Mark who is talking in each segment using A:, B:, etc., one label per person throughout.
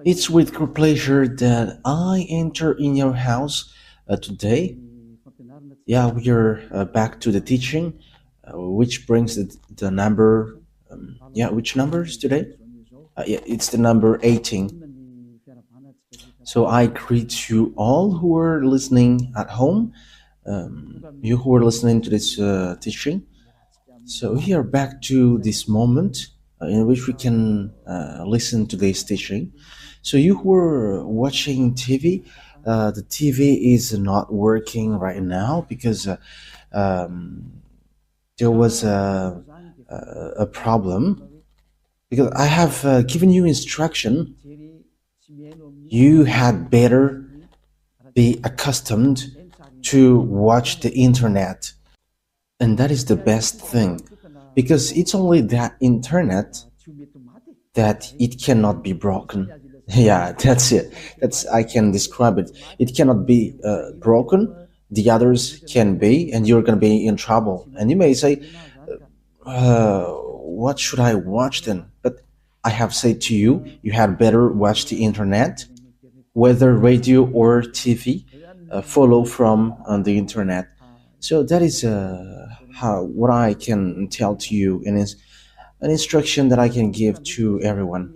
A: It's with great pleasure that I enter in your house today. Yeah, we are back to the teaching, which brings the number. Yeah, which number is today? Yeah, it's the number 18. So I greet you all who are listening at home, you who are listening to this teaching. So we are back to this moment in which we can listen to this teaching. So you who are watching TV, the TV is not working right now because there was a problem. Because I have given you instruction, you had better be accustomed to watch the internet, and that is the best thing, because it's only that internet that it cannot be broken. Yeah, that's it. That's I can describe it. It cannot be broken. The others can be, and you're gonna be in trouble. And you may say, "What should I watch then?" But I have said to you, you had better watch the internet, whether radio or TV. Follow from the internet. So that is how what I can tell to you, and is an instruction that I can give to everyone.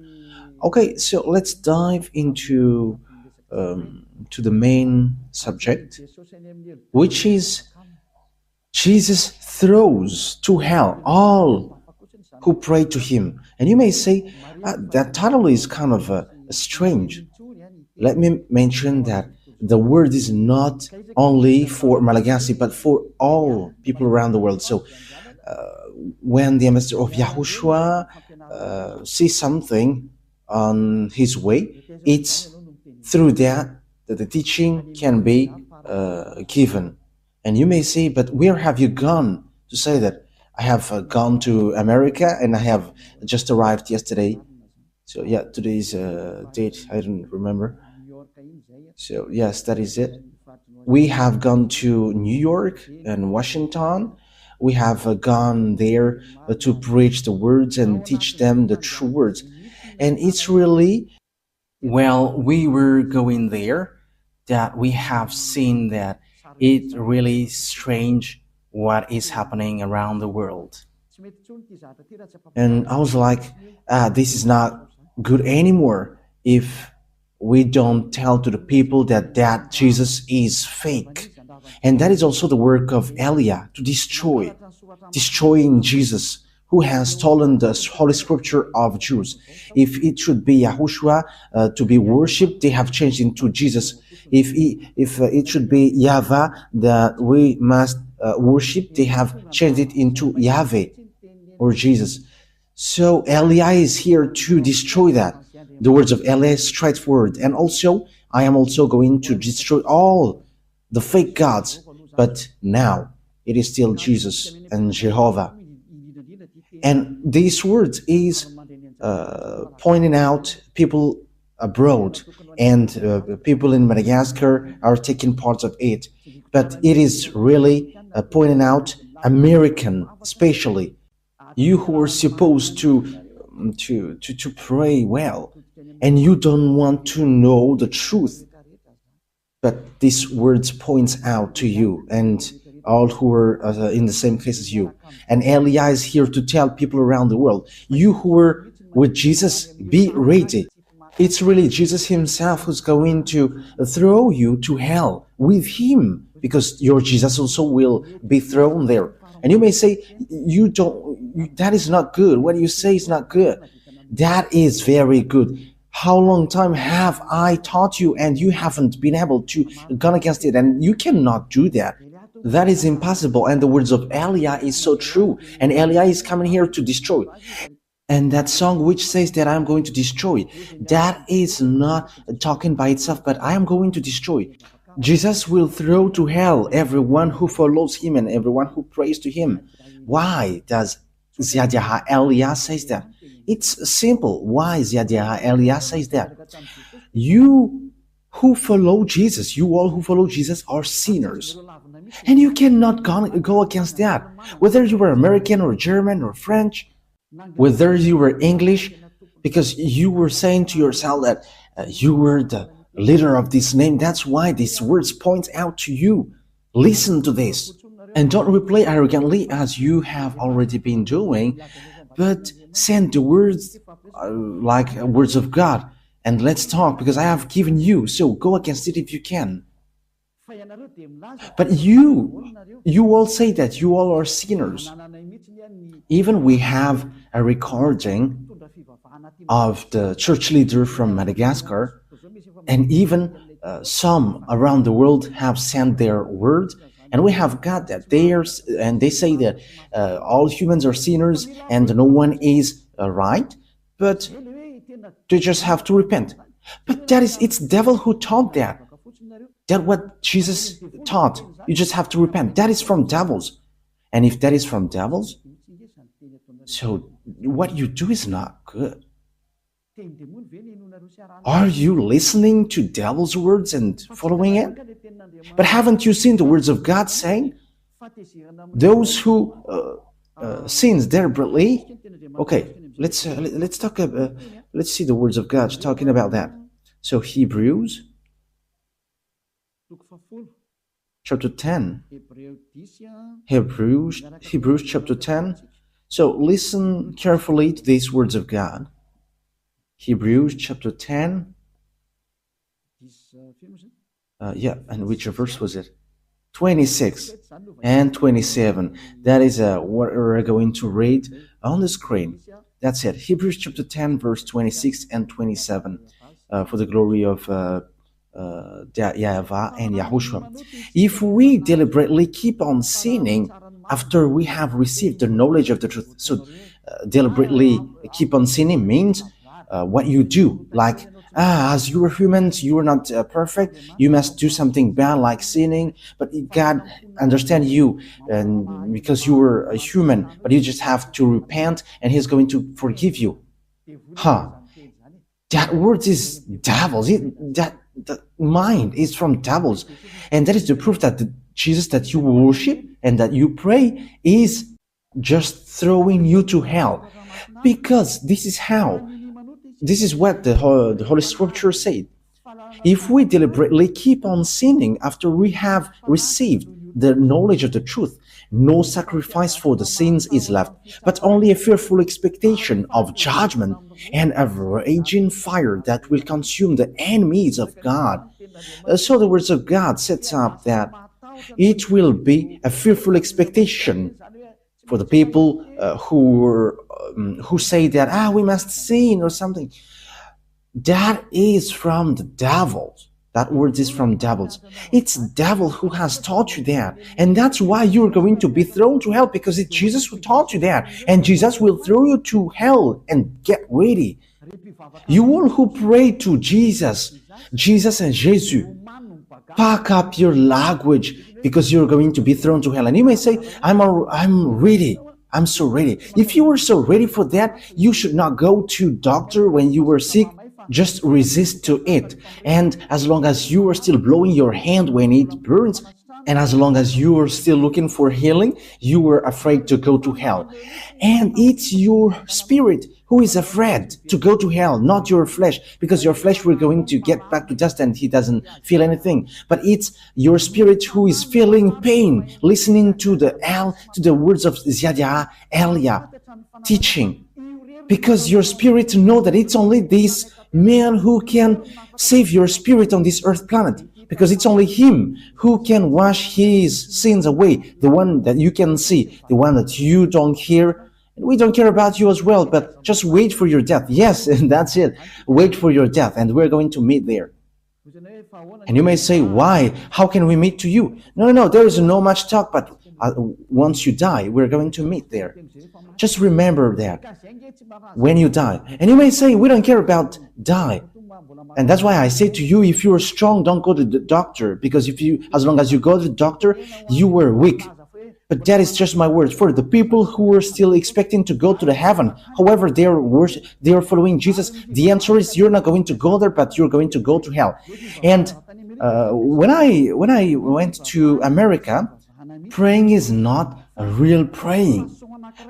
A: Okay, so let's dive into to the main subject, which is Jesus throws to hell all who pray to him. And you may say, that title is kind of strange. Let me mention that the word is not only for Malagasy, but for all people around the world. So when the ambassador of YAHOSHUAH sees something on his way, it's through that the teaching can be given. And you may say, but where have you gone to say that? I have gone to America and I have just arrived yesterday. So yeah, today's date, I don't remember. So yes, that is it. We have gone to New York and Washington. We have gone there to preach the words and teach them the true words. And it's really, well, we were going there that we have seen that it really strange what is happening around the world. And I was like, this is not good anymore if we don't tell to the people that Jesus is fake. And that is also the work of Elia, to destroying Jesus, who has stolen the Holy Scripture of Jews. If it should be YAHOSHUAH to be worshipped, they have changed into Jesus. If it should be YAHVAH that we must worship, they have changed it into Yahweh or Jesus. So Elia is here to destroy that. The words of Elia is straightforward. And also, I am also going to destroy all the fake gods. But now, it is still Jesus and Jehovah. And these words is pointing out people abroad, and people in Madagascar are taking part of it. But it is really pointing out American, especially you who are supposed to pray well, and you don't want to know the truth. But these words points out to you and all who are in the same case as you. And Elia is here to tell people around the world, you who are with Jesus, be ready. It's really Jesus himself who's going to throw you to hell with him, because your Jesus also will be thrown there. And you may say, that is not good. What you say is not good. That is very good. How long time have I taught you and you haven't been able to go against it? And you cannot do that. That is impossible. And the words of Elia is so true. And Elia is coming here to destroy. And that song which says that I'm going to destroy, that is not talking by itself, but I am going to destroy. Jesus will throw to hell everyone who follows him and everyone who prays to him. Why does Ziyadyaha Elia says that? It's simple. Why Ziyadyaha Elia says that? You who follow Jesus, you all who follow Jesus are sinners. And you cannot go against that. Whether you were American or German or French, whether you were English, because you were saying to yourself that you were the leader of this name. That's why these words point out to you. Listen to this. And don't reply arrogantly as you have already been doing, but send the words like words of God. And let's talk because I have given you. So go against it if you can. But you all say that you all are sinners. Even we have a recording of the church leader from Madagascar, and even some around the world have sent their word, and we have got that and they say that all humans are sinners and no one is right, but they just have to repent. But it's devil who taught that. That's what Jesus taught. You just have to repent. That is from devils. And if that is from devils, so what you do is not good. Are you listening to devil's words and following it? But haven't you seen the words of God saying, those who sins deliberately? Okay, let's talk. Let's see the words of God talking about that. So Hebrews chapter 10. Hebrews chapter 10. So listen carefully to these words of God. Hebrews chapter 10. And which verse was it? 26 and 27. That is what we're going to read on the screen. That's it. Hebrews chapter 10, verse 26 and 27. For the glory of YAHVAH and YAHOSHUAH. If we deliberately keep on sinning after we have received the knowledge of the truth, so deliberately keep on sinning means what you do, like as you are humans, you are not perfect, you must do something bad like sinning, but God understands you, and because you were a human, but you just have to repent and He's going to forgive you. That word is devils. That mind is from devils, and that is the proof that the Jesus that you worship and that you pray is just throwing you to hell, because this is what the Holy Scripture said. If we deliberately keep on sinning after we have received the knowledge of the truth, no sacrifice for the sins is left, but only a fearful expectation of judgment and a raging fire that will consume the enemies of God. So the words of God sets up that it will be a fearful expectation for the people who say that we must sin or something. That is from the devils. That word is from devils. It's devil who has taught you that. And that's why you're going to be thrown to hell, because it's Jesus who taught you that. And Jesus will throw you to hell. And get ready. You all who pray to Jesus and Jesus, pack up your language, because you're going to be thrown to hell. And you may say, I'm ready. I'm so ready. If you were so ready for that, you should not go to doctor when you were sick. Just resist to it. And as long as you are still blowing your hand when it burns, and as long as you are still looking for healing, you are afraid to go to hell. And it's your spirit who is afraid to go to hell, not your flesh, because your flesh we're going to get back to dust and he doesn't feel anything. But it's your spirit who is feeling pain, listening to the words of Ziadia Elia teaching, because your spirit know that it's only this man who can save your spirit on this earth planet, because it's only him who can wash his sins away, the one that you can see, the one that you don't hear. And we don't care about you as well, but just wait for your death. Yes, and that's it. Wait for your death, and we're going to meet there. And you may say, why? How can we meet to you? No, there is no much talk, but once you die, we're going to meet there. Just remember that when you die. And you may say, we don't care about die. And that's why I say to you, if you are strong, don't go to the doctor, because as long as you go to the doctor, you were weak. But that is just my words. For the people who are still expecting to go to the heaven, however they are following Jesus, the answer is you're not going to go there, but you're going to go to hell. And when I went to America, praying is not a real praying,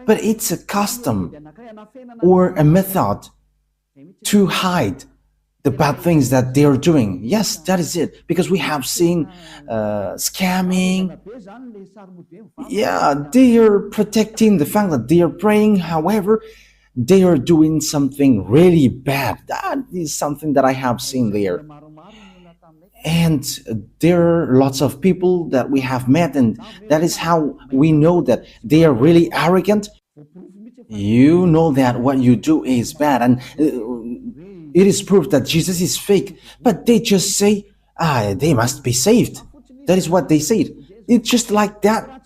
A: but it's a custom or a method to hide the bad things that they are doing. Yes, that is it. Because we have seen scamming. Yeah, they are protecting the fact that they are praying. However, they are doing something really bad. That is something that I have seen there. And there are lots of people that we have met, and that is how we know that they are really arrogant. You know that what you do is bad, and it is proof that Jesus is fake, but they just say, they must be saved. That is what they said. It's just like that.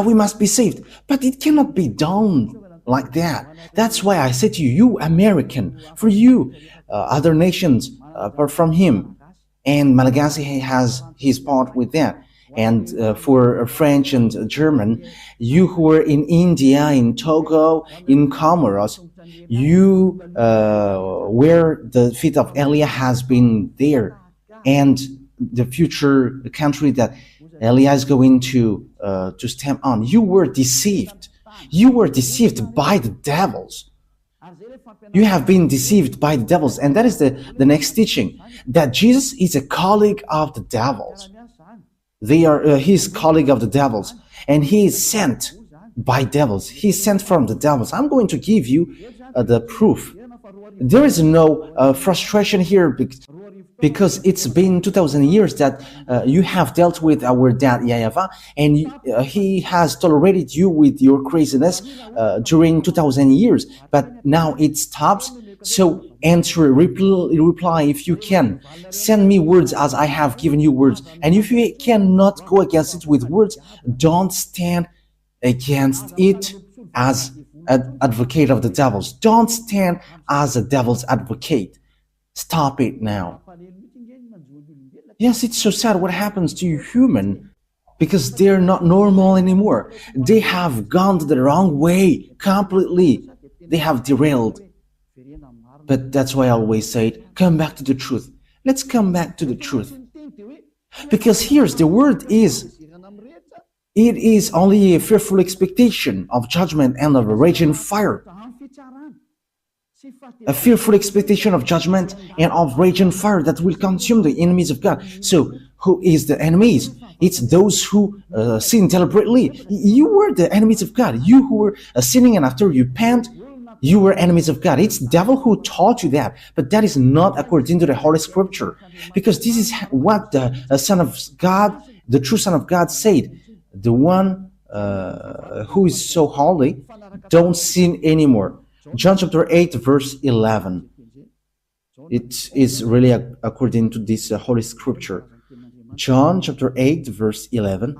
A: We must be saved. But it cannot be done like that. That's why I say to you, you American, for you, other nations apart from him, and Malagasy has his part with that. And for French and German, you who are in India, in Togo, in Comoros, you where the feet of Elia has been there, and the future country that Elia is going to stamp on. You were deceived. You were deceived by the devils. You have been deceived by the devils, and that is the next teaching, that Jesus is a colleague of the devils. They are his colleague of the devils, and he is sent by devils. He is sent from the devils. I'm going to give you the proof. There is no frustration here because it's been 2,000 years that you have dealt with our dad YAHVAH, and he has tolerated you with your craziness during 2,000 years. But now it stops. So answer, reply if you can. Send me words as I have given you words. And if you cannot go against it with words, don't stand against it as an advocate of the devils. Don't stand as a devil's advocate. Stop it now. Yes, it's so sad what happens to you human, because they're not normal anymore. They have gone the wrong way completely. They have derailed. But that's why I always say, come back to the truth. Let's come back to the truth. Because here's the word is, it is only a fearful expectation of judgment and of a raging fire. A fearful expectation of judgment and of raging fire that will consume the enemies of God. So, who is the enemies? It's those who sin deliberately. You were the enemies of God. You who were sinning, and after you repent, you were enemies of God. It's the devil who taught you that, but that is not according to the Holy Scripture, because this is what the Son of God, the true Son of God, said. The one who is so holy, don't sin anymore. John chapter 8, verse 11. It is really according to this Holy Scripture. John chapter 8, verse 11.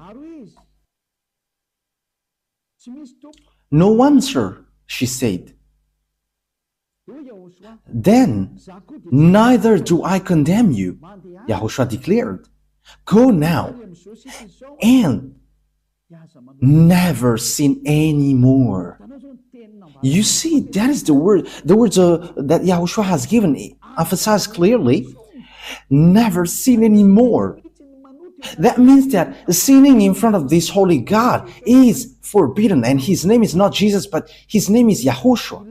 A: No one, sir, she said. Then, neither do I condemn you, YAHOSHUAH declared. Go now and never sin anymore. You see, that is the word. The words that YAHOSHUAH has given emphasize clearly, never sin anymore. That means that sinning in front of this holy God is forbidden, and his name is not Jesus, but his name is YAHOSHUAH.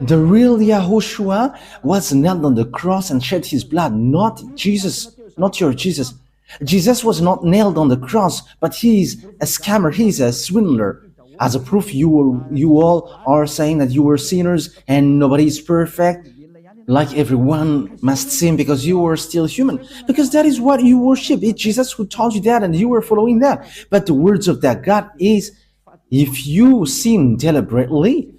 A: The real YAHOSHUAH was nailed on the cross and shed his blood, not Jesus, not your Jesus. Jesus was not nailed on the cross, but he is a scammer, he is a swindler. As a proof, you all are saying that you were sinners and nobody is perfect, like everyone must sin because you were still human, because that is what you worship. It's Jesus who taught you that, and you were following that. But the words of that God is, if you sin deliberately,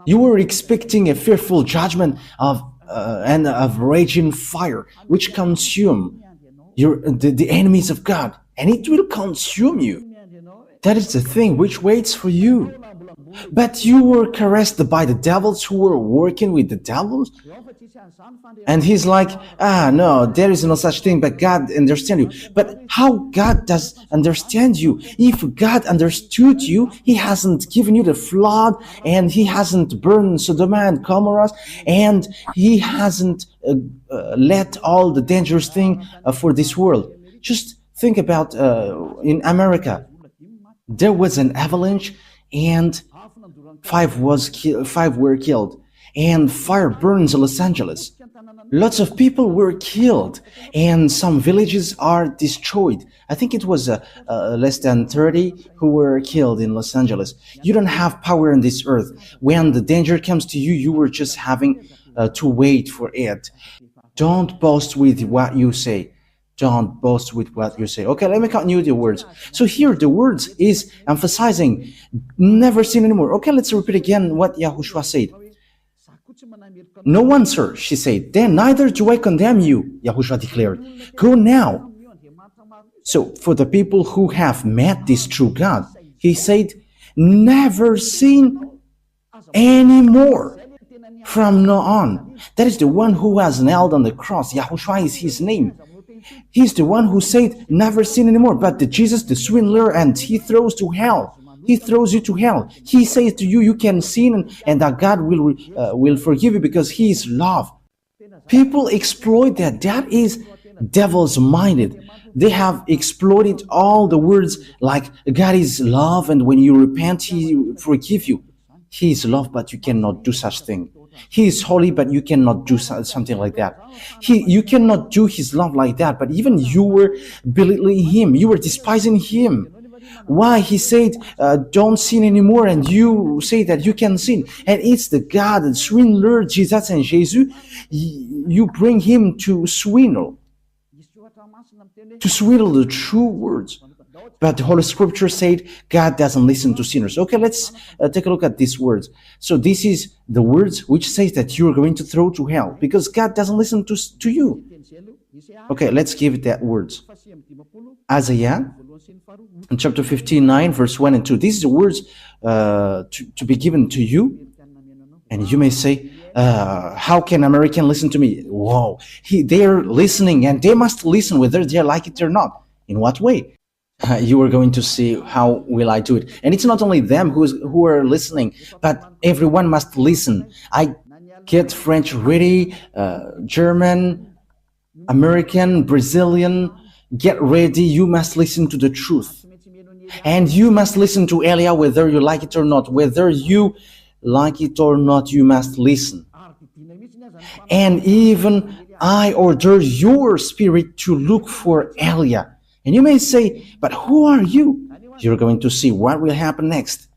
A: you were expecting a fearful judgment of and of raging fire, which consume the enemies of God, and it will consume you. That is the thing which waits for you. But you were caressed by the devils who were working with the devils. And he's like, no, there is no such thing, but God understands you. But how God does understand you? If God understood you, he hasn't given you the flood, and he hasn't burned Sodom and Gomorrah, and he hasn't let all the dangerous thing for this world. Just think about in America, there was an avalanche, and five were killed. and fire burns Los Angeles. Lots of people were killed, and some villages are destroyed. I think it was less than 30 who were killed in Los Angeles. You don't have power on this earth. When the danger comes to you, you were just having to wait for it. Don't boast with what you say. Don't boast with what you say. Okay, let me continue the words. So here the words is emphasizing never sin anymore. Okay, let's repeat again what Yahushua said. No one, sir, she said. Then neither do I condemn you, Yahushua declared. Go now. So for the people who have met this true God, he said, never sin anymore. From now on. That is the one who was nailed on the cross. Yahushua is his name. He's the one who said, never sin anymore. But the Jesus, the swindler, and he throws to hell. He throws you to hell. He says to you, you can sin and that God will forgive you because he is love. People exploit that. That is devil's minded. They have exploited all the words like God is love and when you repent, he forgive you. He is love, but you cannot do such thing. He is holy, but you cannot do something like that. You cannot do his love like that, but even you were belittling him. You were despising him. Why? He said, don't sin anymore, and you say that you can sin. And it's the God, the swindler, Jesus and Jesus. You bring him to swindle the true words. But the Holy Scripture said God doesn't listen to sinners. Okay, let's take a look at these words. So this is the words which says that you are going to throw to hell because God doesn't listen to you. Okay, let's give it that words. Isaiah, in chapter 59, verse 1 and 2. These are the words to be given to you. And you may say, how can American listen to me? Whoa, they're listening and they must listen whether they like it or not. In what way? You are going to see how will I do it. And it's not only them who are listening, but everyone must listen. I get French ready, German, American, Brazilian, get ready. You must listen to the truth. And you must listen to Elia whether you like it or not. Whether you like it or not, you must listen. And even I order your spirit to look for Elia. And you may say, but who are you? You're going to see what will happen next.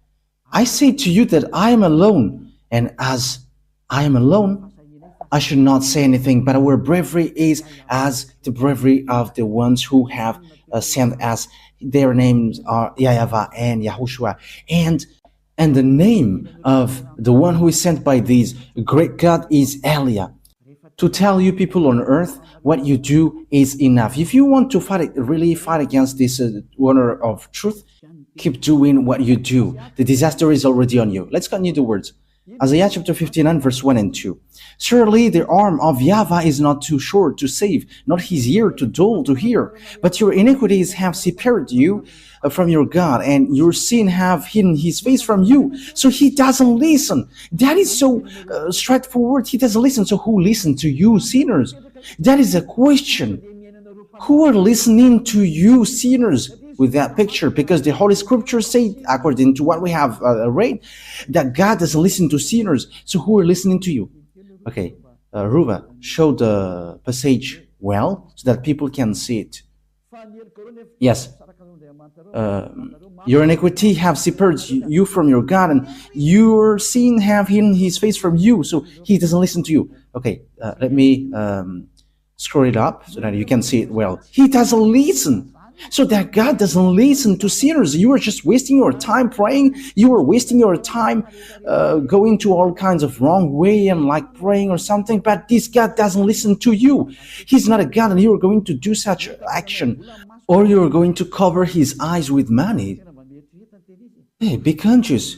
A: I say to you that I am alone, and as I am alone, I should not say anything, but our bravery is as the bravery of the ones who have sent us. Their names are YAHVAH and YAHOSHUAH. And the name of the one who is sent by this great God is Elia. To tell you people on earth, what you do is enough. If you want to really fight against this honor of truth, keep doing what you do. The disaster is already on you. Let's continue the words. Isaiah chapter 59, verse 1 and 2. Surely the arm of YAHVAH is not too short to save, not his ear too dull to hear. But your iniquities have separated you from your God, and your sin have hidden his face from you. So he doesn't listen. That is so straightforward. He doesn't listen. So who listens to you, sinners? That is a question. Who are listening to you, sinners? With that picture, because the Holy Scripture say, according to what we have read, that God doesn't listen to sinners. So who are listening to you? Okay, Ruva, show the passage well so that people can see it. Yes. Your iniquity have separated you from your God, and your sin have hidden his face from you, so he doesn't listen to you. Okay, let me scroll it up so that you can see it well. He doesn't listen. So that God doesn't listen to sinners. You are just wasting your time praying. You are wasting your time going to all kinds of wrong way and like praying or something. But this God doesn't listen to you. He's not a God, and you are going to do such action. Or you are going to cover his eyes with money. Hey, be conscious.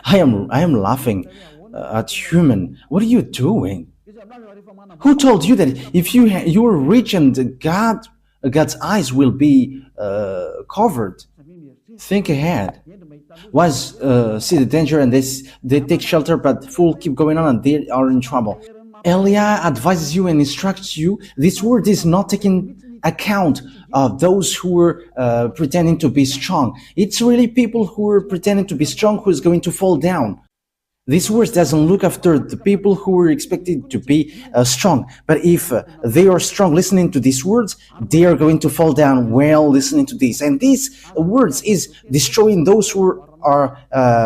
A: I am laughing at human. What are you doing? Who told you that if you are rich and God's eyes will be covered? Think ahead. See the danger and they take shelter, but fool keep going on and they are in trouble. Elia advises you and instructs you. This word is not taking account of those who are pretending to be strong. It's really people who are pretending to be strong who is going to fall down. This words doesn't look after the people who were expected to be strong. But if they are strong listening to these words, they are going to fall down while listening to this. And these words is destroying those who are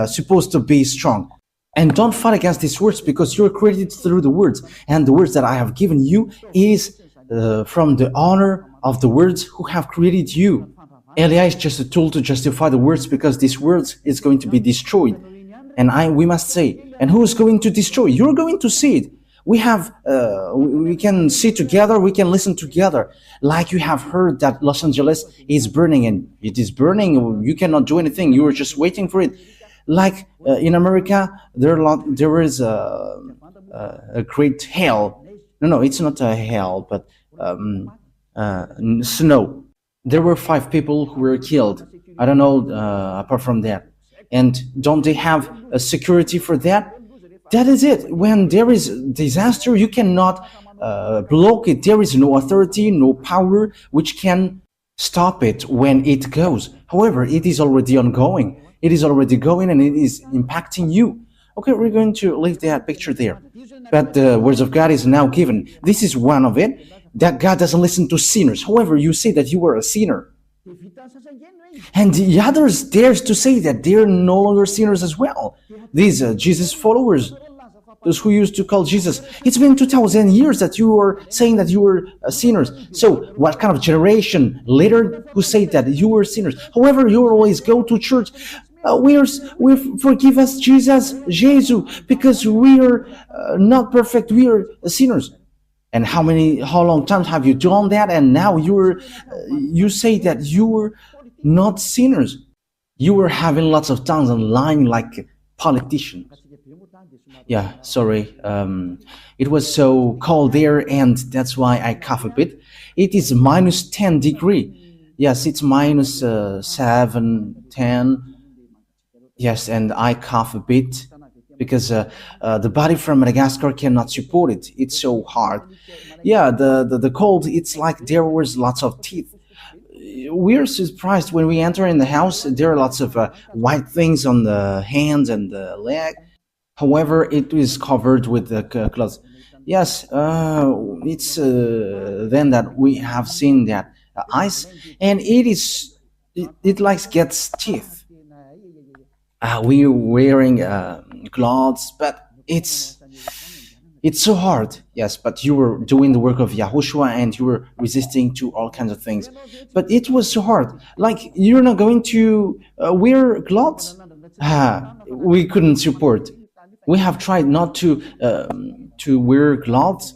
A: supposed to be strong. And don't fight against these words because you're created through the words. And the words that I have given you is from the honor of the words who have created you. AI is just a tool to justify the words because this words is going to be destroyed. And we must say, and who is going to destroy? You're going to see it. We can see together, we can listen together. Like you have heard that Los Angeles is burning and it is burning. You cannot do anything. You are just waiting for it. Like in America, there is a great hail. No, it's not a hail, but snow. There were 5 people who were killed. I don't know apart from that. And don't they have a security for that? That is it. When there is disaster, you cannot block it. There is no authority, no power which can stop it when it goes. However, it is already ongoing. It is already going and it is impacting you. Okay, we're going to leave that picture there. But the words of God is now given. This is one of it, that God doesn't listen to sinners. However, you say that you are a sinner. And the others dares to say that they're no longer sinners as well. These Jesus followers, those who used to call Jesus. It's been 2,000 years that you are saying that you were sinners. So what kind of generation later who say that you were sinners? However, you always go to church. We forgive us, Jesus, because we are not perfect. We are sinners. And how long times have you done that? And now you say that you were not sinners. You were having lots of tongues and lying like politicians. Yeah, sorry. It was so cold there, and that's why I cough a bit. It is minus 10 degree. Yes, it's minus 7, 10. Yes, and I cough a bit because the body from Madagascar cannot support it. It's so hard. Yeah, the cold, it's like there was lots of teeth. We're surprised when we enter in the house. There are lots of white things on the hands and the leg. However, it is covered with the clothes. Yes, it's then that we have seen that ice, and it like gets teeth. We're wearing clothes, but it's so hard. Yes, but you were doing the work of Yahushua and you were resisting to all kinds of things. But it was so hard. Like, you're not going to wear clothes? We couldn't support. We have tried not to wear clothes,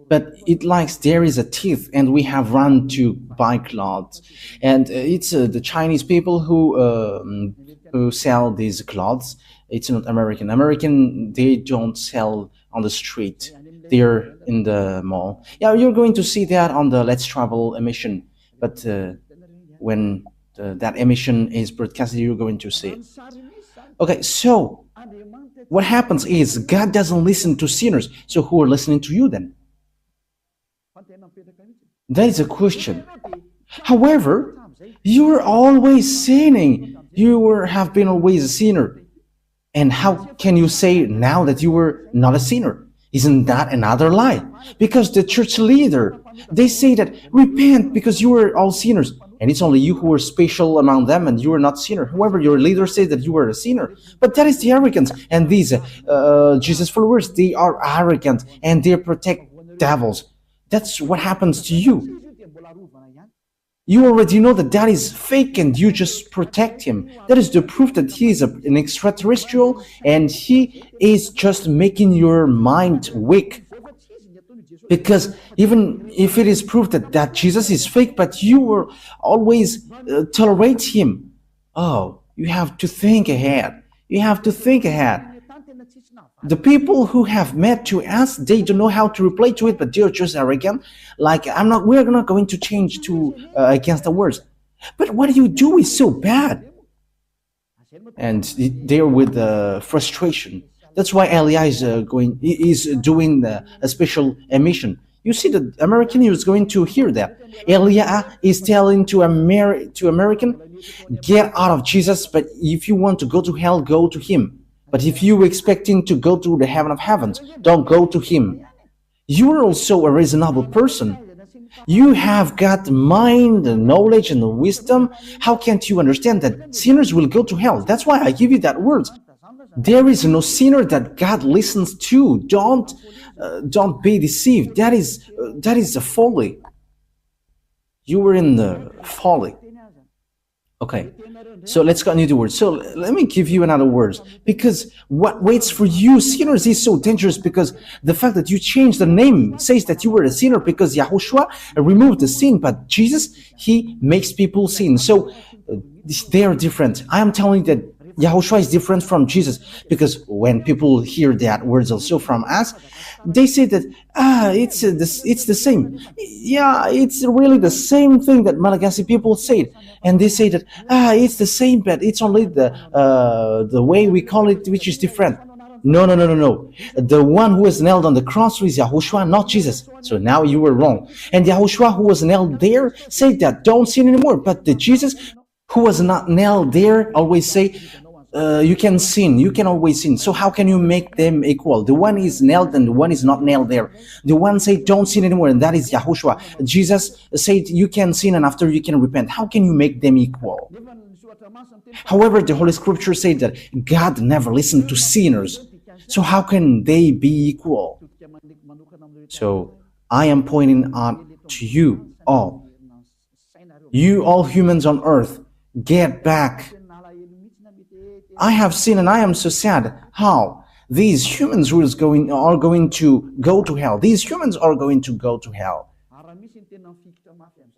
A: but it likes there is a teeth, and we have run to buy clothes. And it's the Chinese people who sell these clothes. It's not American. American, they don't sell on the street. They're in the mall. Yeah, you're going to see that on the Let's Travel emission. But when that emission is broadcasted, you're going to see it. Okay, so what happens is God doesn't listen to sinners. So who are listening to you then? That is a question. However, you are always sinning. You have been always a sinner. And how can you say now that you were not a sinner? Isn't that another lie? Because the church leader, they say that repent because you were all sinners. And it's only you who are special among them and you are not sinner. However, your leader says that you are a sinner. But that is the arrogance. And these Jesus followers, they are arrogant and they protect devils. That's what happens to you. You already know that that is fake and you just protect him. That is the proof that he is an extraterrestrial and he is just making your mind weak. Because even if it is proof that Jesus is fake, but you will always tolerate him. Oh, you have to think ahead. You have to think ahead. The people who have met to us, they don't know how to reply to it, but they're just arrogant. Like, we're not going to change to against the words. But what you do is so bad. And they're with frustration. That's why Elia is doing a special emission. You see, the American is going to hear that. Elia is telling to American, get out of Jesus, but if you want to go to hell, go to him. But if you expecting to go to the heaven of heavens, don't go to him. You are also a reasonable person. You have got mind and knowledge and wisdom. How can't you understand that sinners will go to hell? That's why I give you that word. There is no sinner that God listens to. Don't be deceived. That is a folly. You were in the folly. Okay, so let's continue the word. So let me give you another word, because what waits for you sinners is so dangerous, because the fact that you changed the name says that you were a sinner, because Yahushua removed the sin, but Jesus, he makes people sin. So they are different. I am telling you that Yahushua is different from Jesus, because when people hear that words also from us, they say that it's the same. Yeah, it's really the same thing that Malagasy people said, and they say that it's the same, but it's only the way we call it which is different. No, no, no, no, no. The one who was nailed on the cross was Yahushua, not Jesus. So now you were wrong. And Yahushua who was nailed there said that don't sin anymore, but the Jesus who was not nailed there always say, you can sin, you can always sin. So how can you make them equal? The one is nailed and the one is not nailed there. The one said don't sin anymore, and that is Yahushua. Jesus said you can sin and after you can repent. How can you make them equal? However, the Holy Scripture said that God never listened to sinners. So how can they be equal? So I am pointing out to you all humans on earth, get back. I have seen, and I am so sad how these humans who are going to go to hell. These humans are going to go to hell.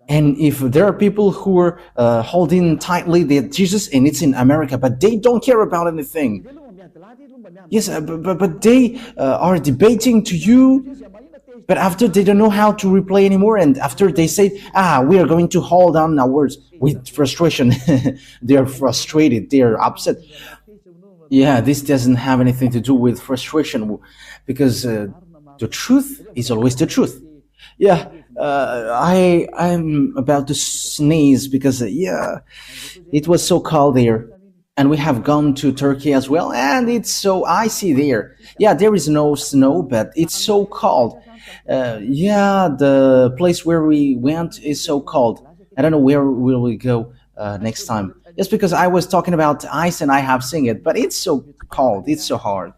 A: And if there are people who are holding tightly that Jesus, and it's in America, but they don't care about anything. Yes, but they are debating to you, but after they don't know how to replay anymore, and after they say, we are going to hold on our words with frustration. They are frustrated, they are upset. Yeah, this doesn't have anything to do with frustration, because the truth is always the truth. Yeah, I'm about to sneeze because, it was so cold there. And we have gone to Turkey as well, and it's so icy there. Yeah, there is no snow, but it's so cold. The place where we went is so cold. I don't know where will we go next time. Just because I was talking about ice and I have seen it, but it's so cold, it's so hard.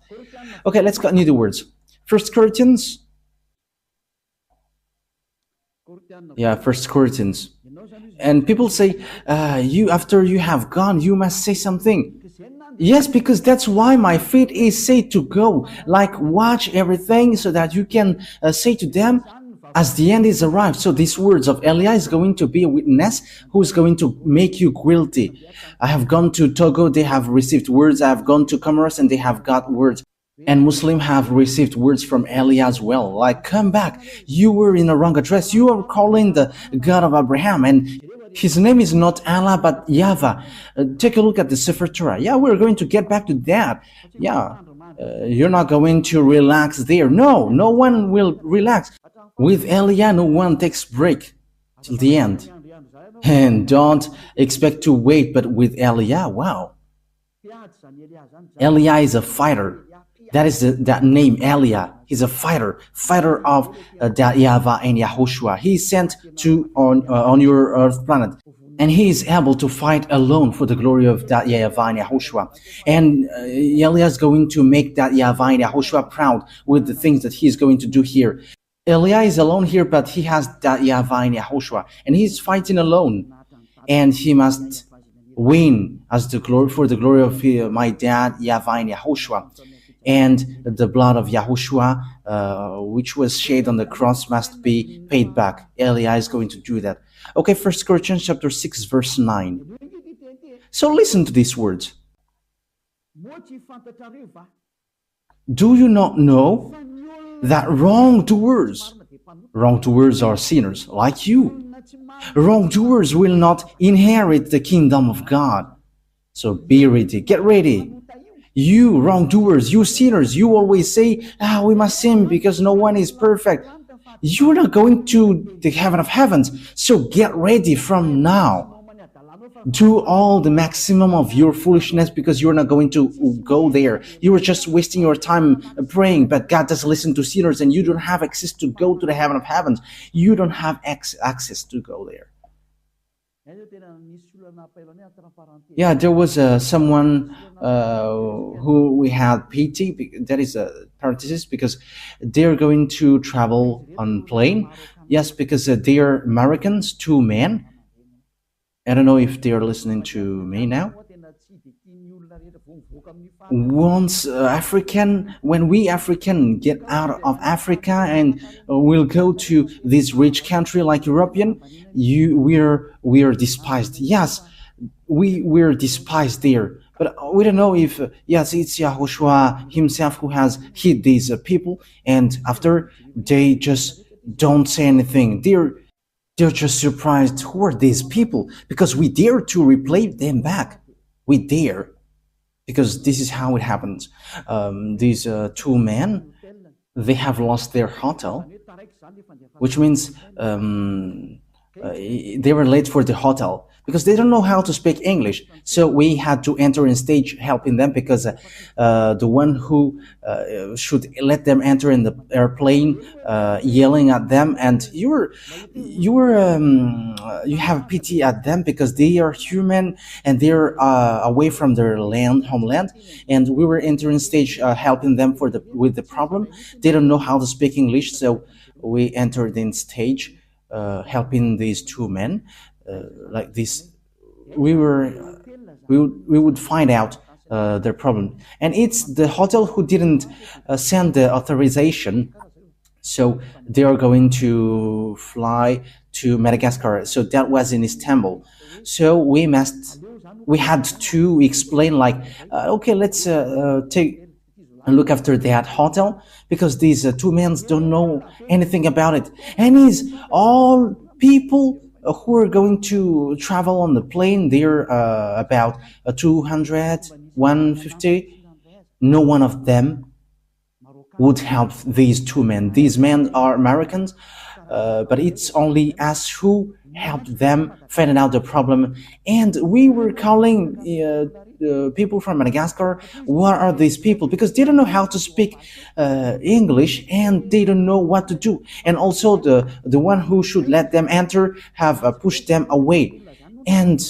A: Okay, let's continue the words. First Corinthians. Yeah, First Corinthians. And people say, after you have gone, you must say something. Yes, because that's why my feet is said to go. Like, watch everything so that you can say to them, as the end is arrived. So these words of Elia is going to be a witness who is going to make you guilty. I have gone to Togo, they have received words. I have gone to Comoros and they have got words. And Muslims have received words from Elia as well. Like, come back, you were in a wrong address. You are calling the God of Abraham, and his name is not Allah but YAHVAH. Take a look at the Sefer Torah. Yeah, we're going to get back to that. Yeah, you're not going to relax there. No one will relax. With Elia, no one takes break till the end. And don't expect to wait, but with Elia, wow. Elia is a fighter. That is that name, Elia. He's a fighter of that YAHVAH and YAHOSHUAH. He is sent to on your earth planet, and he is able to fight alone for the glory of that YAHVAH and YAHOSHUAH. And Elia is going to make that YAHVAH and YAHOSHUAH proud with the things that he is going to do here. Elia is alone here, but he has that YAHVAH and YAHOSHUAH, and he is fighting alone, and he must win as the glory for the glory of my dad YAHVAH and YAHOSHUAH. And the blood of Yahushua, which was shed on the cross, must be paid back. Elia is going to do that. Okay, 1 Corinthians chapter 6, verse 9. So listen to these words. Do you not know that wrongdoers are sinners like you? Wrongdoers will not inherit the kingdom of God. So be ready, get ready. You wrongdoers, you sinners, you always say, we must sin because no one is perfect. You're not going to the heaven of heavens, so get ready from now. Do all the maximum of your foolishness because you're not going to go there. You are just wasting your time praying, but God doesn't listen to sinners, and you don't have access to go to the heaven of heavens. You don't have access to go there. Yeah, there was someone who we had PT. That is a parenthesis because they're going to travel on plane. Yes, because they are Americans, two men. I don't know if they are listening to me now. Once African, when we African get out of Africa and we'll go to this rich country like European, we are despised. Yes, we're despised there. But we don't know if yes, it's Yahushua himself who has hit these people, and after they just don't say anything. They're just surprised. Who are these people? Because we dare to replay them back. We dare because this is how it happens. These two men, they have lost their hotel, which means they were late for the hotel because they don't know how to speak English. So we had to enter in stage helping them because the one who should let them enter in the airplane yelling at them, and you have pity at them because they are human and they're away from their homeland, and we were entering stage helping them with the problem. They don't know how to speak English, so we entered in stage helping these two men like this. We would find out their problem, and it's the hotel who didn't send the authorization, so they are going to fly to Madagascar. So that was in Istanbul. So we had to explain like, okay, let's take and look after that hotel because these two men don't know anything about it, and it's all people who are going to travel on the plane. They're about 200, 150. No one of them would help these two men. These men are Americans, but it's only us who helped them finding out the problem. And we were calling people from Madagascar. What are these people? Because they don't know how to speak English and they don't know what to do. And also the one who should let them enter have pushed them away. And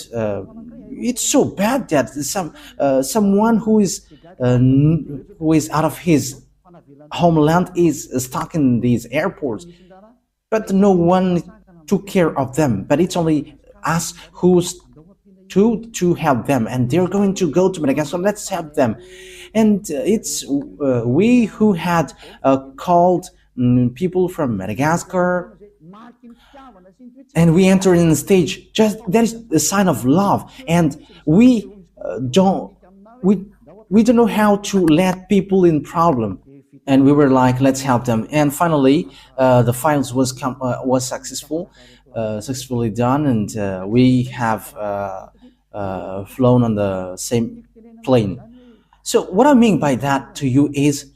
A: it's so bad that someone who is out of his homeland is stuck in these airports, but no one took care of them. But it's only us who's to help them, and they're going to go to Madagascar. Let's help them. And it's we who had called people from Madagascar, and we enter in the stage. Just that is a sign of love, and we don't we don't know how to let people in problem, and we were like, let's help them. And finally, the files was successfully done, and we have flown on the same plane. So what I mean by that to you is,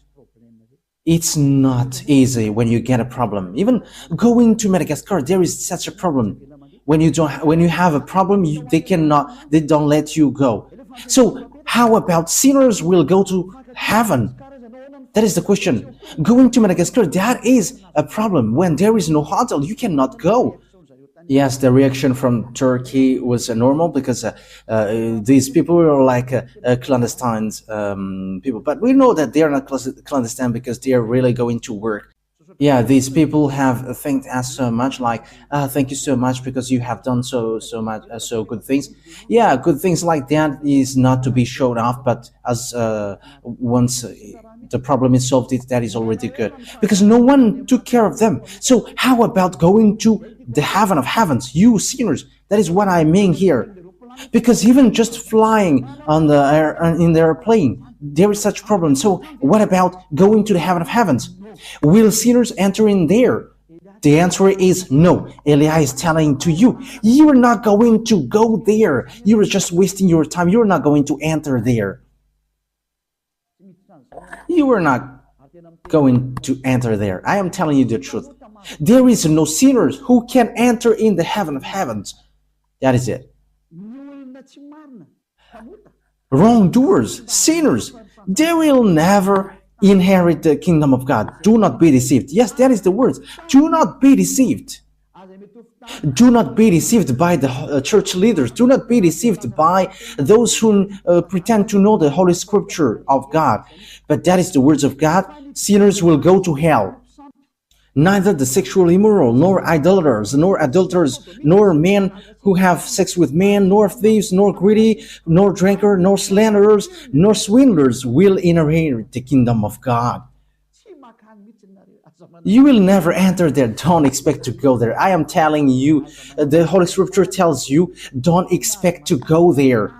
A: it's not easy when you get a problem. Even going to Madagascar, there is such a problem. When you have a problem, they don't let you go. So how about sinners will go to heaven? That is the question. Going to Madagascar, that is a problem. When there is no hotel, you cannot go. Yes, the reaction from Turkey was normal because these people were like clandestine people. But we know that they are not clandestine because they are really going to work. Yeah, these people have thanked us so much, like, thank you so much because you have done so much, so good things. Yeah, good things like that is not to be showed off, but as once the problem is solved, that is already good because no one took care of them. So how about going to the heaven of heavens, you sinners? That is what I mean here. Because even just flying on in the airplane, there is such problem. So what about going to the heaven of heavens? Will sinners enter in there? The answer is no. Eliah is telling to you, you are not going to go there. You are just wasting your time. You are not going to enter there. You are not going to enter there. I am telling you the truth. There is no sinners who can enter in the heaven of heavens. That is it. Wrongdoers, sinners, they will never inherit the kingdom of God. Do not be deceived. Yes, that is the words. Do not be deceived. Do not be deceived by the church leaders. Do not be deceived by those who pretend to know the Holy Scripture of God. But that is the words of God. Sinners will go to hell. Neither the sexually immoral, nor idolaters, nor adulterers, nor men who have sex with men, nor thieves, nor greedy, nor drunker, nor slanderers, nor swindlers will inherit the kingdom of God. You will never enter there. Don't expect to go there. I am telling you, the Holy Scripture tells you, don't expect to go there.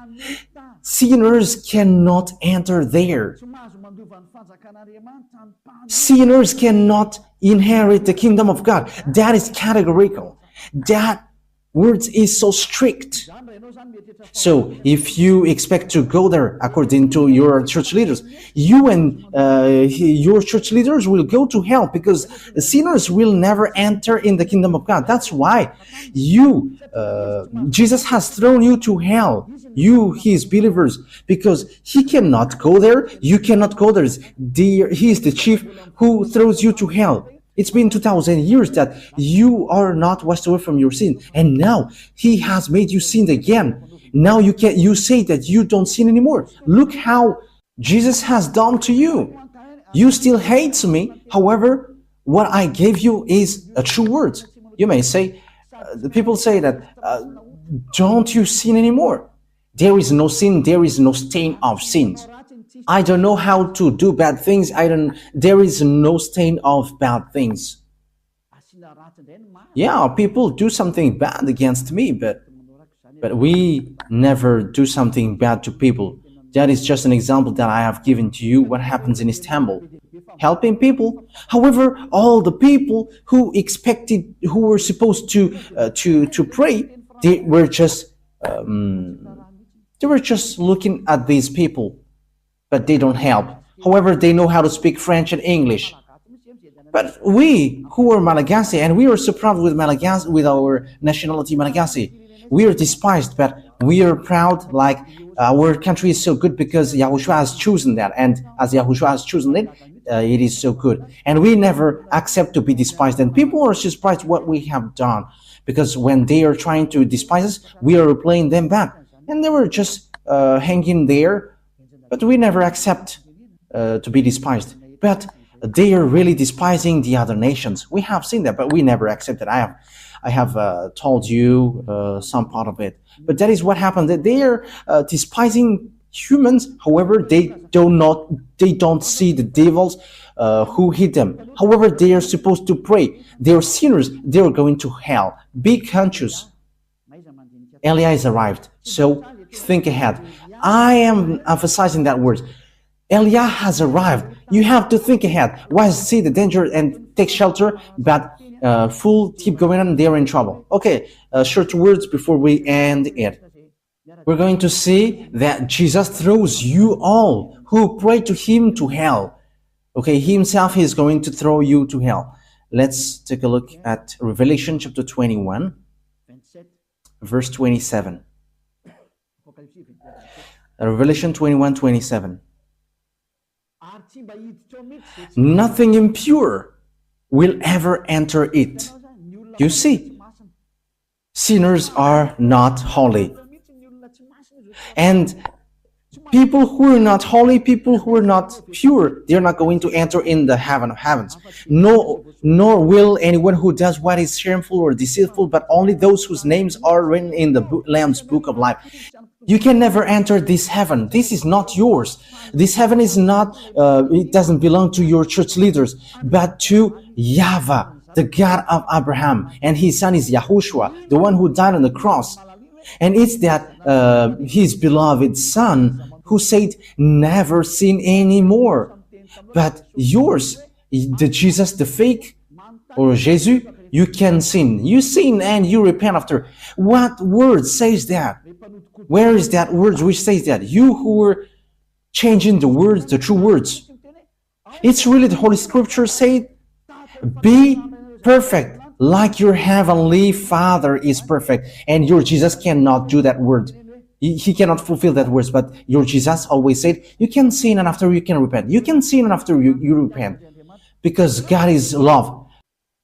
A: Sinners cannot enter there. Sinners cannot inherit the kingdom of God. That is categorical. That word is so strict. So if you expect to go there according to your church leaders, you and your church leaders will go to hell, because sinners will never enter in the kingdom of God. That's why Jesus has thrown you to hell, you, his believers, because he cannot go there. You cannot go there. He is the chief who throws you to hell. It's been 2,000 years that you are not washed away from your sin, and now he has made you sin again. Now you say that you don't sin anymore. Look how Jesus has done to you. You still hate me. However, what I gave you is a true word. You may say, the people say that, don't you sin anymore? There is no sin. There is no stain of sins. I don't know how to do bad things. There is no stain of bad things. Yeah, people do something bad against me, but we never do something bad to people. That is just an example that I have given to you, what happens in Istanbul. Helping people. However, all the people who were supposed to pray, they were just looking at these people, but they don't help. However, they know how to speak French and English. But we who are Malagasy, and we are so proud with Malagasy, with our nationality Malagasy, we are despised, but we are proud, like our country is so good because YAHOSHUAH has chosen that, and as YAHOSHUAH has chosen it, it is so good. And we never accept to be despised, and people are surprised what we have done, because when they are trying to despise us, we are replaying them back, and they were just hanging there, but we never accept to be despised. But they are really despising the other nations. We have seen that, but we never accept it. I have told you some part of it, but that is what happened. That they are despising humans. However, they don't see the devils who hit them. However, they are supposed to pray. They are sinners. They are going to hell. Be conscious. Elia is arrived, so think ahead. I am emphasizing that word. Elia has arrived. You have to think ahead. Why see the danger and take shelter, but keep going on, they're in trouble. Okay, short words before we end it. We're going to see that Jesus throws you all who pray to him to hell. Okay, he himself is going to throw you to hell. Let's take a look at Revelation chapter 21, verse 27. Revelation 21:27. Nothing impure will ever enter it. You see, sinners are not holy. And people who are not holy, people who are not pure, they're not going to enter in the heaven of heavens. No, nor will anyone who does what is shameful or deceitful, but only those whose names are written in the Lamb's book of life. You can never enter this heaven. This is not yours. This heaven is not, it doesn't belong to your church leaders, but to YAHVAH, the God of Abraham. And his son is YAHOSHUAH, the one who died on the cross. And it's that his beloved son who said, never sin anymore. But yours, the Jesus, the fake, or Jesus, you can sin. You sin and you repent after. What word says that? Where is that word which says that? You who are changing the words, the true words. It's really the Holy Scripture say, be perfect like your heavenly Father is perfect. And your Jesus cannot do that word. He cannot fulfill that words, but your Jesus always said, you can sin and after you can repent. You can sin and after you repent. Because God is love.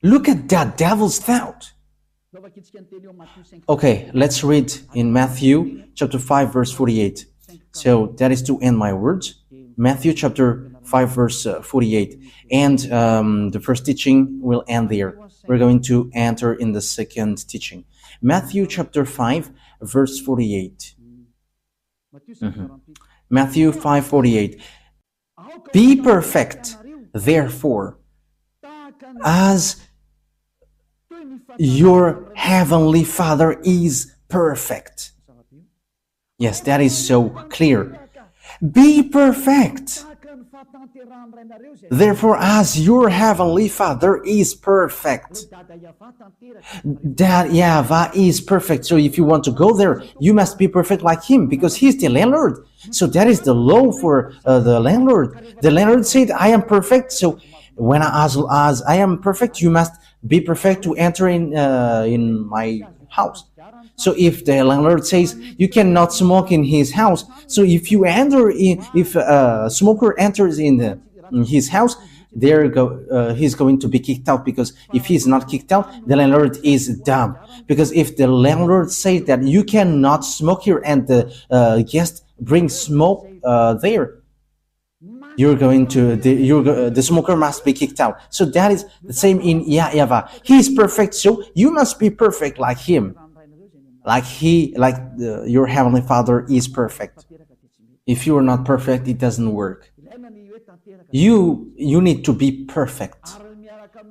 A: Look at that devil's thought. Okay, let's read in Matthew chapter 5 verse 48. So that is to end my words. Matthew chapter 5 verse 48. And the first teaching will end there. We're going to enter in the second teaching. Matthew chapter 5 verse 48. Matthew 5:48. Be perfect, therefore, as your heavenly Father is perfect. Yes, that is so clear. Be perfect. Therefore, as your heavenly Father is perfect. That YAHVAH is perfect. So if you want to go there, you must be perfect like him, because he's the landlord. So that is the law for the landlord. The landlord said, I am perfect. So when as I am perfect, you must be perfect to enter in my house. So if the landlord says you cannot smoke in his house, so if you enter if a smoker enters in his house, he's going to be kicked out, because if he's not kicked out, the landlord is dumb. Because if the landlord says that you cannot smoke here and the guest brings smoke there, the smoker must be kicked out. So that is the same in YAHVAH. He is perfect, so you must be perfect like him. Your heavenly Father is perfect. If you are not perfect, it doesn't work. You need to be perfect.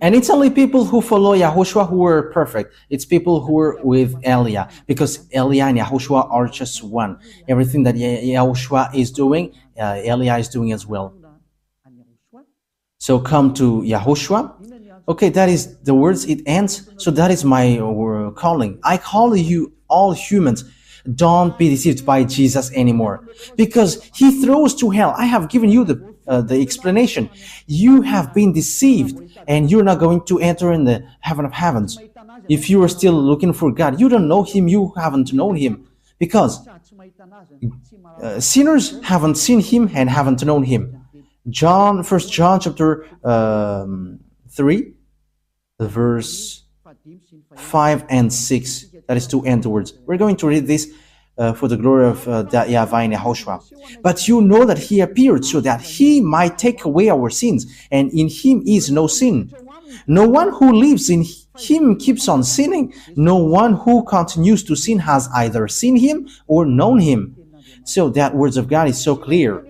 A: And it's only people who follow YAHOSHUAH who are perfect. It's people who are with Elia, because Elia and YAHOSHUAH are just one. Everything that YAHOSHUAH is doing, Elia is doing as well. So come to YAHOSHUAH. Okay, that is the words, it ends. So that is my calling. I call you all humans. Don't be deceived by Jesus anymore, because he throws to hell. I have given you the explanation. You have been deceived, and you're not going to enter in the heaven of heavens. If you are still looking for God, you don't know him, you haven't known him, because sinners haven't seen him and haven't known him. 1 John chapter 3 verse 5 and 6. That is to end the words. We're going to read this for the glory of YAHVAH and YAHOSHUAH. But you know that he appeared so that he might take away our sins, and in him is no sin. No one who lives in him keeps on sinning. No one who continues to sin has either seen him or known him. So that words of God is so clear.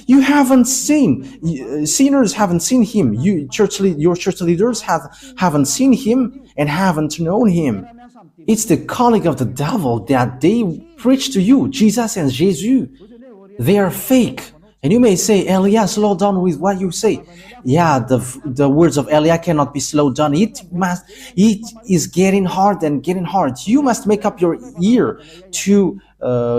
A: You haven't seen, sinners haven't seen him. Your church leaders haven't seen him and haven't known him. It's the calling of the devil that they preach to you, Jesus and Jesus. They are fake. And you may say, Elia, slow down with what you say. Yeah, the words of Elia cannot be slowed down. It is getting hard and getting hard. You must make up your ear to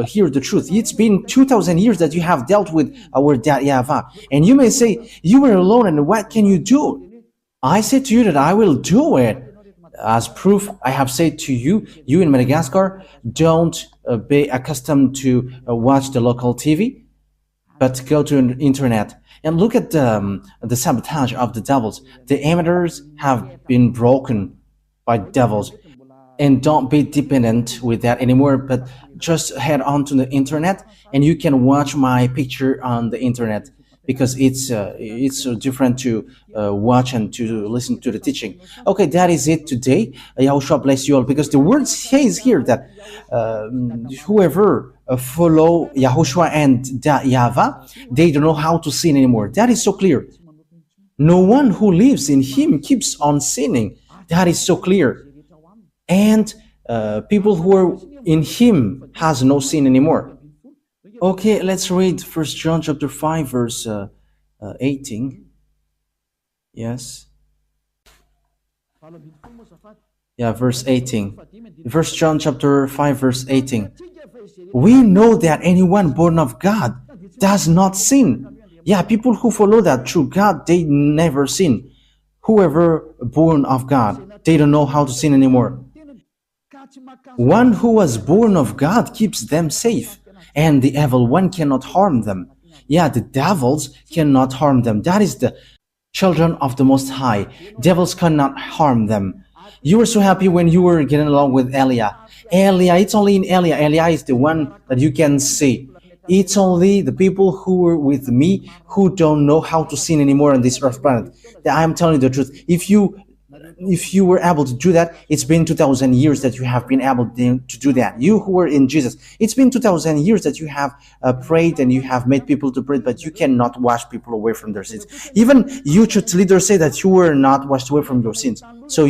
A: hear the truth. It's been 2,000 years that you have dealt with our dad YAHVAH. And you may say, you were alone, and what can you do? I say to you that I will do it. As proof, I have said to you, you in Madagascar, don't be accustomed to watch the local TV, but go to the internet and look at the sabotage of the devils. The amateurs have been broken by devils. And don't be dependent with that anymore, but just head on to the internet and you can watch my picture on the internet, because it's so different to watch and to listen to the teaching. Okay, that is it today. YAHOSHUAH bless you all, because the word says here that whoever follow YAHOSHUAH and YAHVAH, they don't know how to sin anymore. That is so clear. No one who lives in him keeps on sinning. That is so clear. And people who are in him has no sin anymore. Okay, let's read 1 John chapter 5 verse 18. Yes. Yeah, verse 18. 1 John chapter 5 verse 18. We know that anyone born of God does not sin. Yeah, people who follow that through God, they never sin. Whoever born of God, they don't know how to sin anymore. One who was born of God keeps them safe, and the evil one cannot harm them. Yeah, the devils cannot harm them. That is the children of the Most High. Devils cannot harm them. You were so happy when you were getting along with Elia. Elia, it's only in Elia. Elia is the one that you can see. It's only the people who were with me who don't know how to sin anymore on this earth planet. I am telling you the truth. If you were able to do that, it's been 2,000 years that you have been able to do that. You who were in Jesus, it's been 2,000 years that you have prayed and you have made people to pray, but you cannot wash people away from their sins. Even you church leaders say that you were not washed away from your sins. So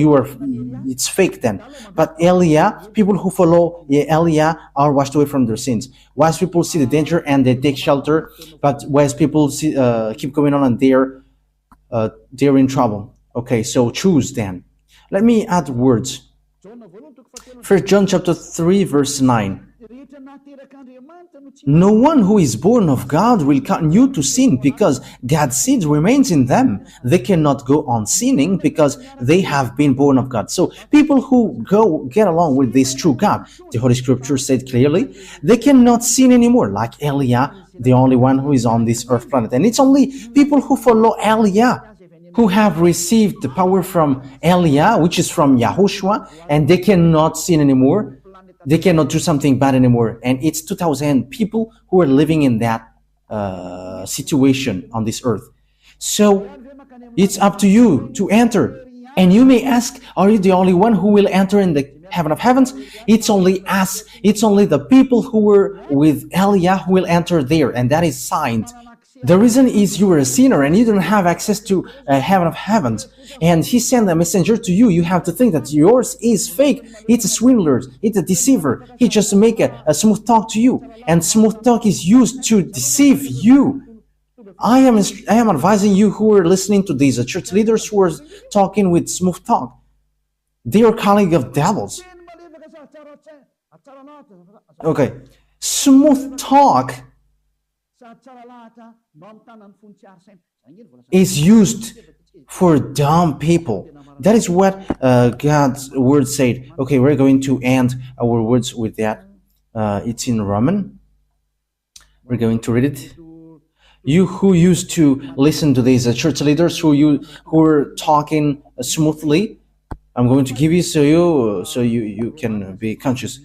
A: it's fake then. But Elia, people who follow Elia are washed away from their sins. Wise people see the danger and they take shelter, but wise people keep going on and they're in trouble. Okay, so choose then. Let me add words. 1 John chapter 3 verse 9. No one who is born of God will continue to sin because God's seed remains in them. They cannot go on sinning because they have been born of God. So people who get along with this true God, the Holy Scripture said clearly, they cannot sin anymore, like Elia, the only one who is on this earth planet. And it's only people who follow Elia who have received the power from Elia, which is from YAHOSHUAH, and they cannot sin anymore. They cannot do something bad anymore. And it's 2,000 people who are living in that situation on this earth. So it's up to you to enter. And you may ask, are you the only one who will enter in the heaven of heavens? It's only us. It's only the people who were with Elia who will enter there. And that is signed. The reason is you were a sinner and you don't have access to heaven of heavens. And he sent a messenger to you. You have to think that yours is fake. It's a swindler. It's a deceiver. He just make a smooth talk to you. And smooth talk is used to deceive you. I am advising you who are listening to these church leaders who are talking with smooth talk. They are calling of devils. Okay. Smooth talk is used for dumb people. That is what God's word said. Okay, we're going to end our words with that. It's in Roman. We're going to read it. You who used to listen to these church leaders who are talking smoothly, I'm going to give you so you can be conscious.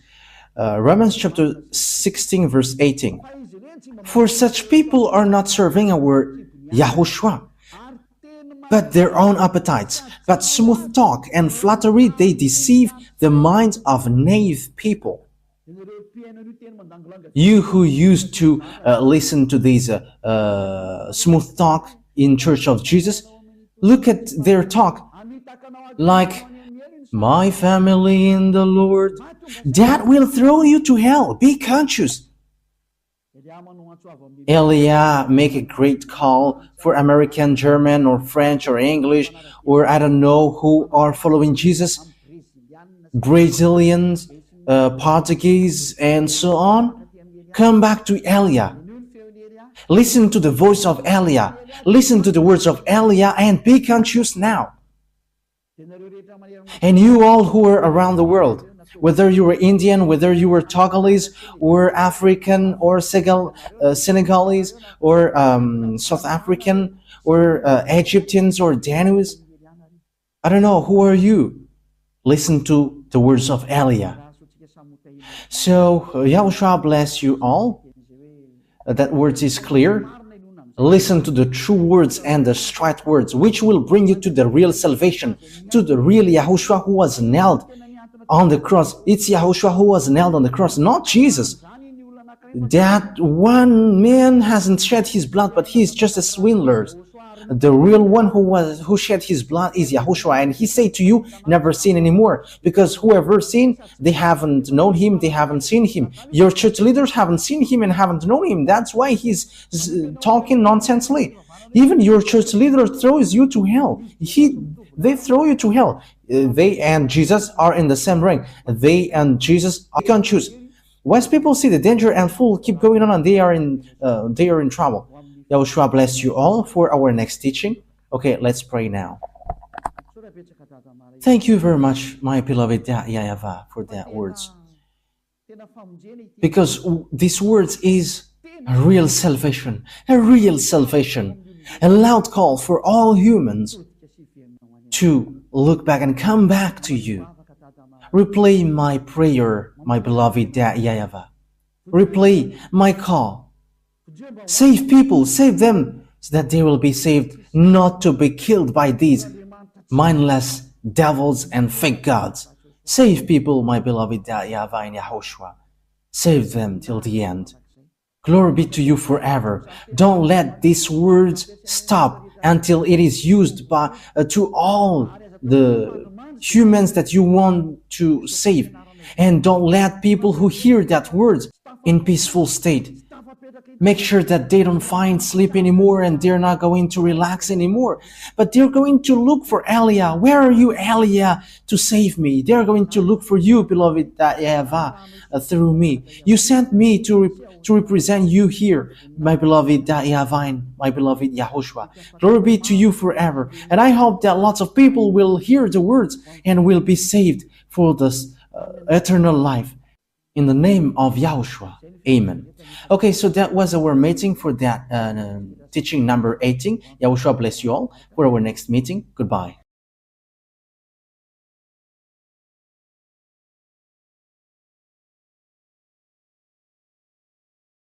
A: Romans chapter 16 verse 18. For such people are not serving our YAHOSHUAH, but their own appetites. But smooth talk and flattery, they deceive the minds of naive people. You who used to listen to these smooth talk in Church of Jesus, look at their talk like, my family in the Lord. That will throw you to hell. Be conscious. Elia make a great call for American, German, or French, or English, or I don't know who are following Jesus, Brazilians, Portuguese, and so on. Come back to Elia. Listen to the voice of Elia. Listen to the words of Elia and be conscious now. And you all who are around the world, whether you were Indian, whether you were Togolese, or African, or Senegalese, or South African, or Egyptians, or Danuis, I don't know, who are you? Listen to the words of Elia. So, YAHOSHUAH bless you all. That words is clear. Listen to the true words and the straight words, which will bring you to the real salvation, to the real YAHOSHUAH who was nailed on the cross. It's YAHOSHUAH who was nailed on the cross, not Jesus. That one man hasn't shed his blood, but he is just a swindler. The real one who shed his blood is YAHOSHUAH, and he said to you, never sin anymore, because whoever sinned, they haven't known him, they haven't seen him. Your church leaders haven't seen him and haven't known him. That's why he's talking nonsensely. Even your church leader throws you to hell. They throw you to hell. They and Jesus are in the same rank. They and Jesus, you can't choose. Wise people see the danger and fool keep going on, and they are in trouble. YAHOSHUAH bless you all for our next teaching. Okay, let's pray now. Thank you very much, my beloved YAHVAH, for that words. Because these words is a real salvation, a loud call for all humans to look back and come back to you. Replay my prayer, my beloved YAHVAH. Replay my call. Save people, save them, so that they will be saved, not to be killed by these mindless devils and fake gods. Save people, my beloved YAHVAH and YAHOSHUAH. Save them till the end. Glory be to you forever. Don't let these words stop until it is used by to all the humans that you want to save. And don't let people who hear that words in peaceful state. Make sure that they don't find sleep anymore and they're not going to relax anymore. But they're going to look for Elia. Where are you, Elia, to save me? They're going to look for you, beloved YAHVAH, through me. You sent me to represent you here, my beloved YAHVAH and my beloved YAHOSHUAH. Glory be to you forever. And I hope that lots of people will hear the words and will be saved for this eternal life. In the name of YAHOSHUAH. Amen. Okay, so that was our meeting for that teaching number 18. YAHOSHUAH bless you all for our next meeting. Goodbye.